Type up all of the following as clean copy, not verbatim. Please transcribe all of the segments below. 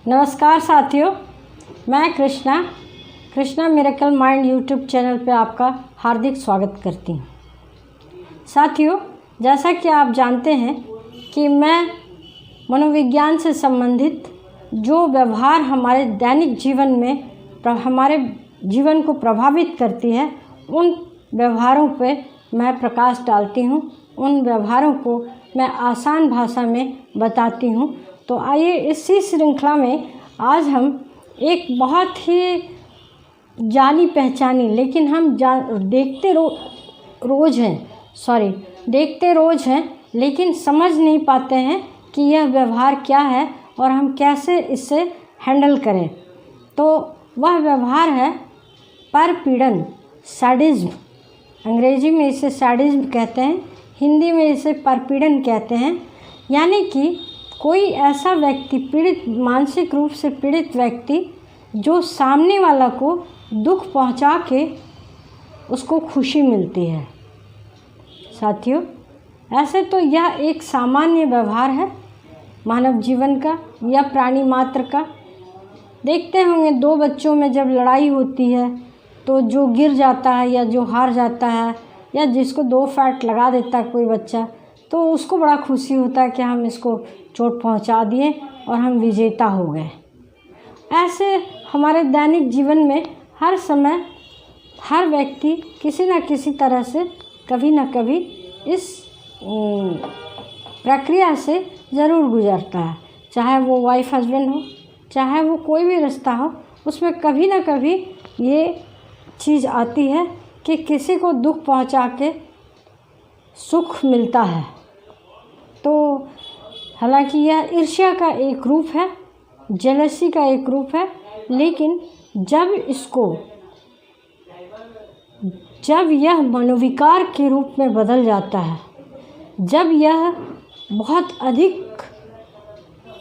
नमस्कार साथियों, मैं Krishna miracle mind YouTube channel पे आपका हार्दिक स्वागत करती हूँ। साथियों, जैसा कि आप जानते हैं कि मैं मनोविज्ञान से संबंधित जो व्यवहार हमारे दैनिक जीवन में हमारे जीवन को प्रभावित करती है, उन व्यवहारों पे मैं प्रकाश डालती हूँ। उन व्यवहारों को मैं आसान भाषा में बताती हूँ। तो आइए इसी श्रृंखला में आज हम एक बहुत ही जानी पहचानी, लेकिन हम देखते रोज़ हैं लेकिन समझ नहीं पाते हैं कि यह व्यवहार क्या है और हम कैसे इसे हैंडल करें। तो वह व्यवहार है परपीड़न, सैडिज्म। अंग्रेजी में इसे सैडिज्म कहते हैं, हिंदी में इसे परपीड़न कहते हैं। यानी कि कोई ऐसा व्यक्ति मानसिक रूप से पीड़ित व्यक्ति जो सामने वाला को दुख पहुंचा के उसको खुशी मिलती है। साथियों, ऐसे तो यह एक सामान्य व्यवहार है मानव जीवन का या प्राणी मात्र का। देखते होंगे दो बच्चों में जब लड़ाई होती है तो जो गिर जाता है या जो हार जाता है या जिसको 2 फैट लगा देता है कोई बच्चा, तो उसको बड़ा खुशी होता है कि हम इसको चोट पहुंचा दिए और हम विजेता हो गए। ऐसे हमारे दैनिक जीवन में हर समय हर व्यक्ति किसी न किसी तरह से कभी न कभी इस प्रक्रिया से ज़रूर गुजरता है। चाहे वो वाइफ हस्बैंड हो, चाहे वो कोई भी रिश्ता हो, उसमें कभी न कभी ये चीज़ आती है कि किसी को दुख पहुंचा के सुख मिलता है। तो हालांकि यह ईर्ष्या का एक रूप है, जेलसी का एक रूप है, लेकिन जब यह मनोविकार के रूप में बदल जाता है, जब यह बहुत अधिक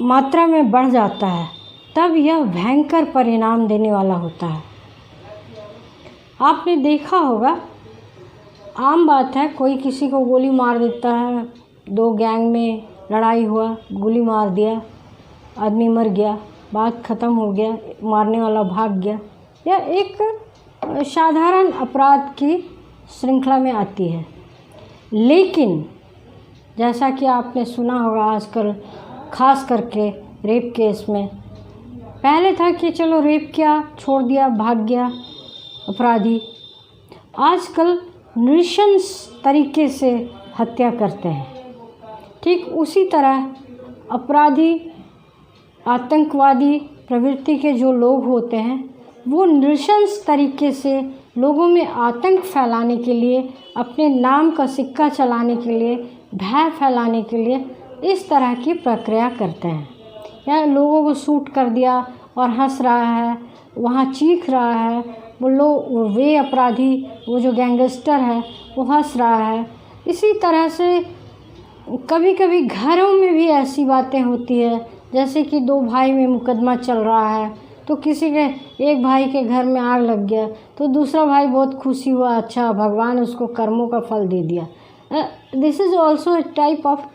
मात्रा में बढ़ जाता है, तब यह भयंकर परिणाम देने वाला होता है। आपने देखा होगा, आम बात है, कोई किसी को गोली मार देता है, 2 गैंग में लड़ाई हुआ, गोली मार दिया, आदमी मर गया, बात ख़त्म हो गया, मारने वाला भाग गया। यह एक साधारण अपराध की श्रृंखला में आती है। लेकिन जैसा कि आपने सुना होगा आजकल, ख़ास करके रेप केस में, पहले था कि चलो रेप किया, छोड़ दिया, भाग गया अपराधी। आजकल नृशंस तरीके से हत्या करते हैं। ठीक उसी तरह अपराधी, आतंकवादी प्रवृत्ति के जो लोग होते हैं, वो नृशंस तरीके से लोगों में आतंक फैलाने के लिए, अपने नाम का सिक्का चलाने के लिए, भय फैलाने के लिए इस तरह की प्रक्रिया करते हैं। या लोगों को शूट कर दिया और हंस रहा है, वहाँ चीख रहा है, वे अपराधी, वो जो गैंगस्टर है वो हंस रहा है। इसी तरह से कभी कभी घरों में भी ऐसी बातें होती है, जैसे कि 2 भाई में मुकदमा चल रहा है, तो किसी के एक भाई के घर में आग लग गया तो दूसरा भाई बहुत खुशी हुआ, अच्छा भगवान उसको कर्मों का फल दे दिया। This is also a type of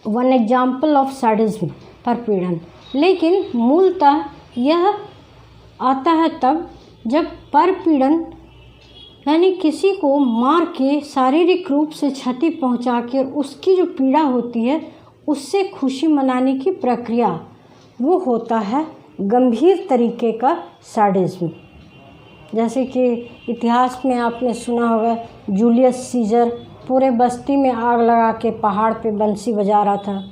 one example of sadism, परपीड़न। लेकिन मूलतः यह आता है तब जब परपीड़न यानी किसी को मार के शारीरिक रूप से क्षति पहुंचा के उसकी जो पीड़ा होती है उससे खुशी मनाने की प्रक्रिया, वो होता है गंभीर तरीके का सैडिज्म। जैसे कि इतिहास में आपने सुना होगा, जूलियस सीजर पूरे बस्ती में आग लगा के पहाड़ पे बंसी बजा रहा था।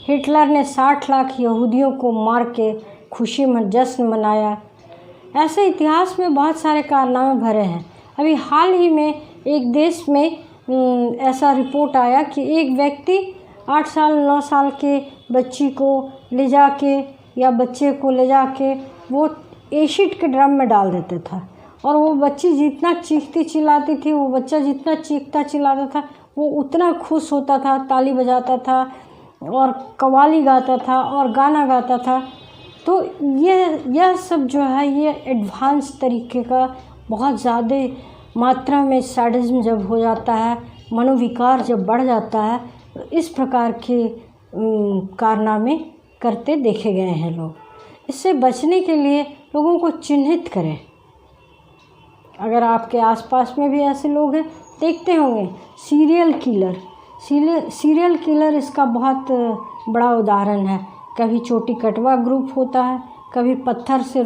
हिटलर ने 60 लाख यहूदियों को मार के खुशी में जश्न मनाया। ऐसे इतिहास में बहुत सारे कारनामे भरे हैं। अभी हाल ही में एक देश में ऐसा रिपोर्ट आया कि एक व्यक्ति 8 साल 9 साल के बच्ची को ले जाके या बच्चे को ले जाके वो एसिड के ड्रम में डाल देता था, और वो बच्ची जितना चीखती चिल्लाती थी, वो बच्चा जितना चीखता चिल्लाता था, वो उतना खुश होता था, ताली बजाता था और कव्वाली गाता था और गाना गाता था। तो यह सब जो है, ये एडवांस तरीके का बहुत ज़्यादा मात्रा में सैडिज्म जब हो जाता है, मनोविकार जब बढ़ जाता है, इस प्रकार के कारनामे करते देखे गए हैं लोग। इससे बचने के लिए लोगों को चिन्हित करें। अगर आपके आसपास में भी ऐसे लोग हैं, देखते होंगे सीरियल किलर इसका बहुत बड़ा उदाहरण है। कभी चोटी कटवा ग्रुप होता है, कभी पत्थर से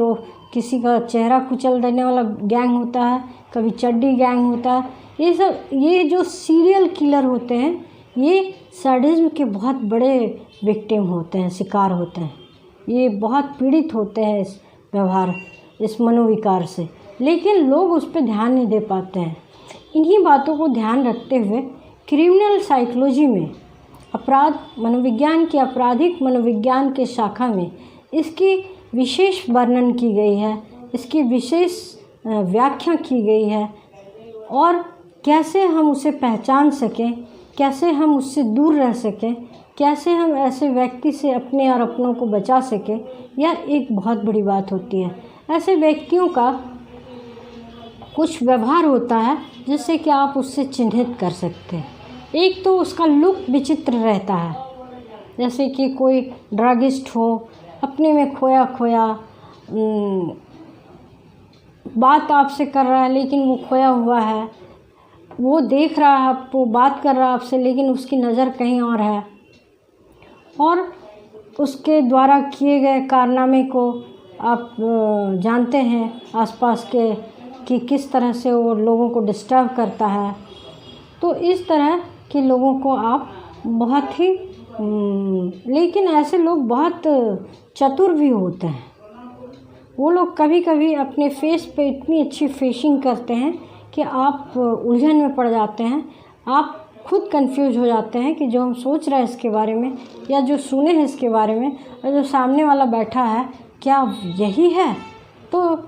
किसी का चेहरा कुचल देने वाला गैंग होता है, कभी चड्डी गैंग होता है। ये जो सीरियल किलर होते हैं, ये सैडिज्म के बहुत बड़े विक्टिम होते हैं, शिकार होते हैं। ये बहुत पीड़ित होते हैं इस मनोविकार से, लेकिन लोग उस पर ध्यान नहीं दे पाते हैं। इन्हीं बातों को ध्यान रखते हुए क्रिमिनल साइकोलॉजी में, अपराध मनोविज्ञान की आपराधिक मनोविज्ञान के शाखा में इसकी विशेष वर्णन की गई है, इसकी विशेष व्याख्या की गई है, और कैसे हम उसे पहचान सकें, कैसे हम उससे दूर रह सकें, कैसे हम ऐसे व्यक्ति से अपने और अपनों को बचा सकें, यह एक बहुत बड़ी बात होती है। ऐसे व्यक्तियों का कुछ व्यवहार होता है जिससे कि आप उससे चिन्हित कर सकते हैं। एक तो उसका लुक विचित्र रहता है, जैसे कि कोई ड्रगिस्ट हो, अपने में खोया खोया बात आपसे कर रहा है, लेकिन वो खोया हुआ है। वो देख रहा है आपको, बात कर रहा है आपसे, लेकिन उसकी नज़र कहीं और है, और उसके द्वारा किए गए कारनामे को आप जानते हैं आसपास के कि किस तरह से वो लोगों को डिस्टर्ब करता है। तो इस तरह के लोगों को आप बहुत ही लेकिन ऐसे लोग बहुत चतुर भी होते हैं। वो लोग कभी कभी अपने फेस पे इतनी अच्छी फेशिंग करते हैं कि आप उलझन में पड़ जाते हैं। आप खुद कंफ्यूज हो जाते हैं कि जो हम सोच रहे हैं इसके बारे में, या जो सुने हैं इसके बारे में, और जो सामने वाला बैठा है क्या यही है। तो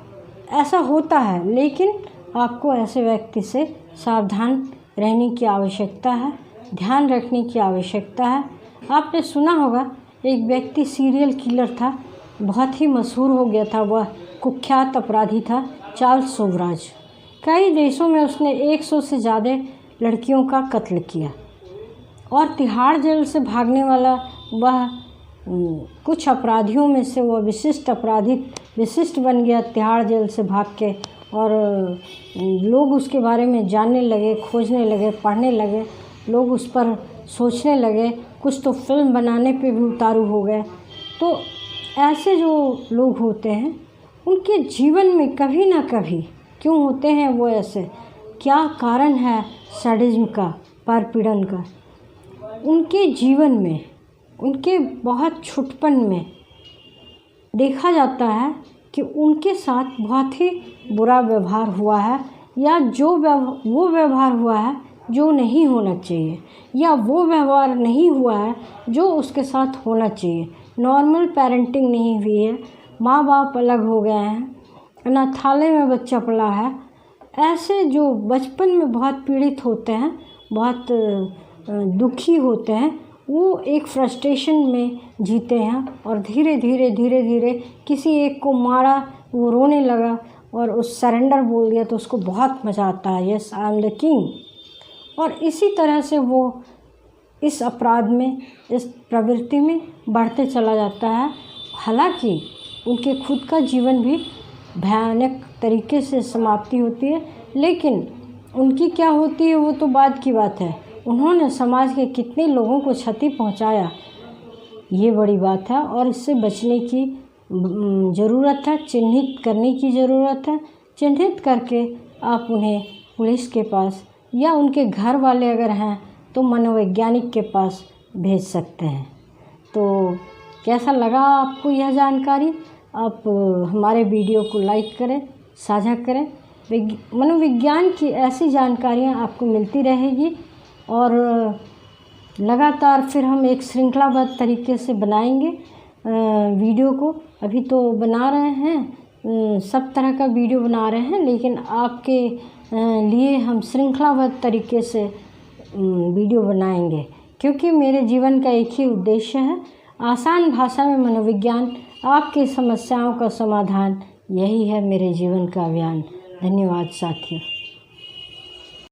ऐसा होता है, लेकिन आपको ऐसे व्यक्ति से सावधान रहने की आवश्यकता है, ध्यान रखने की आवश्यकता है। आपने सुना होगा एक व्यक्ति सीरियल किलर था, बहुत ही मशहूर हो गया था, वह कुख्यात अपराधी था, चार्ल्स सोवराज। कई देशों में उसने 100 से ज़्यादा लड़कियों का कत्ल किया, और तिहाड़ जेल से भागने वाला वह कुछ अपराधियों में से वह विशिष्ट बन गया तिहाड़ जेल से भाग के। और लोग उसके बारे में जानने लगे, खोजने लगे, पढ़ने लगे, लोग उस पर सोचने लगे, कुछ तो फिल्म बनाने पे भी उतारू हो गए। तो ऐसे जो लोग होते हैं उनके जीवन में कभी ना कभी क्यों होते हैं वो ऐसे, क्या कारण है सैडिज्म का, परपीड़न का, उनके जीवन में, उनके बहुत छुटपन में देखा जाता है कि उनके साथ बहुत ही बुरा व्यवहार हुआ है, या वो व्यवहार हुआ है जो नहीं होना चाहिए, या वो व्यवहार नहीं हुआ है जो उसके साथ होना चाहिए। नॉर्मल पेरेंटिंग नहीं हुई है, माँ बाप अलग हो गए हैं, अनाथालय में बच्चा पला है। ऐसे जो बचपन में बहुत पीड़ित होते हैं, बहुत दुखी होते हैं, वो एक फ्रस्ट्रेशन में जीते हैं, और धीरे धीरे किसी एक को मारा, वो रोने लगा और उस सरेंडर बोल दिया, तो उसको बहुत मज़ा आता है, yes I am the king. और इसी तरह से वो इस अपराध में, इस प्रवृत्ति में बढ़ते चला जाता है। हालांकि उनके खुद का जीवन भी भयानक तरीके से समाप्ति होती है, लेकिन उनकी क्या होती है वो तो बाद की बात है। उन्होंने समाज के कितने लोगों को क्षति पहुंचाया, ये बड़ी बात है, और इससे बचने की ज़रूरत है, चिन्हित करने की ज़रूरत है। चिन्हित करके आप उन्हें पुलिस के पास, या उनके घर वाले अगर हैं तो मनोवैज्ञानिक के पास भेज सकते हैं। तो कैसा लगा आपको यह जानकारी? आप हमारे वीडियो को लाइक करें, साझा करें। मनोविज्ञान की ऐसी जानकारियाँ आपको मिलती रहेगी, और लगातार फिर हम एक श्रृंखलाबद्ध तरीके से बनाएंगे वीडियो को। अभी तो बना रहे हैं, सब तरह का वीडियो बना रहे हैं, लेकिन आपके लिए हम श्रृंखलाबद्ध तरीके से वीडियो बनाएंगे, क्योंकि मेरे जीवन का एक ही उद्देश्य है, आसान भाषा में मनोविज्ञान, आपकी समस्याओं का समाधान। यही है मेरे जीवन का अभियान। धन्यवाद साथियों।